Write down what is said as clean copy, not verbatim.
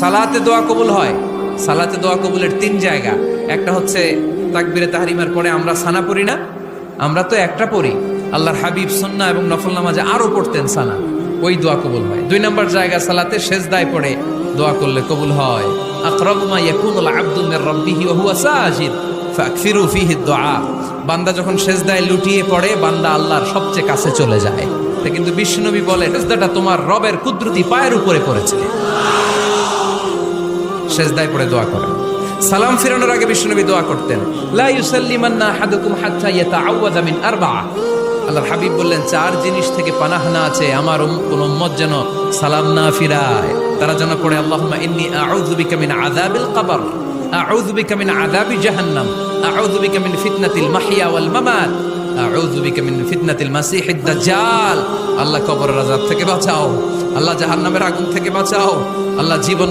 সালাতে দোয়া কবুল হয়। সালাতে দোয়া কবুলের তিন জায়গা। একটা হচ্ছে তাকবীরে তাহরিমার পরে আমরা সানা পড়ি না, আমরা তো একটা পড়ি। আল্লাহর হাবিব সুন্নাহ এবং নফল নামাজে আরো পড়তেন সানা, ওই দোয়া কবুল হয়। দুই নম্বর জায়গা সালাতে সেজদায় পড়ে দোয়া করলে কবুল হয়। আকরাবু মা ইয়াকুনুল আবদু মির রাব্বিহি ওয়া হুয়া সাজিদ ফাকফিরু ফীহি দুআ। বান্দা যখন সেজদায় লুটিয়ে পড়ে, বান্দা আল্লাহর সবচেয়ে কাছে চলে যায়। কিন্তু বিশ্বনবী বলে, সেজদাটা তোমার রবের কুদরতি পায়ের উপরে পড়েছে। সেজদায় পড়ে দোয়া করেন। সালাম ফিরানোর আগে বিশ্বনবী দোয়া করতেন, লা ইউসাল্লিমান্না আহাদুকুম হাত্তা ইয়াতাআওয়াযা মিন আরবা'a। আল্লাহর হাবিব বললেন, চার জিনিস থেকে পানাহানা আছে আমার কোন উম্মত যেন সালাম না ফিরায়। তারা যেন পড়ে, আল্লাহুম্মা ইন্নী আউযু বিকা মিন আযাবিল কবর, আউযু বিকা মিন আযাবি জাহান্নাম, আউযু বিকা মিন ফিতনাতিল মাহইয়া ওয়াল মামাত, আউযু বিকা মিন ফিতনাতিল মাসিহিদ দাজ্জাল। আল্লাহ কবরের আযাব থেকে বাঁচাও, আল্লাহ জাহান্নামের আগুন থেকে বাঁচাও, আল্লাহ জীবন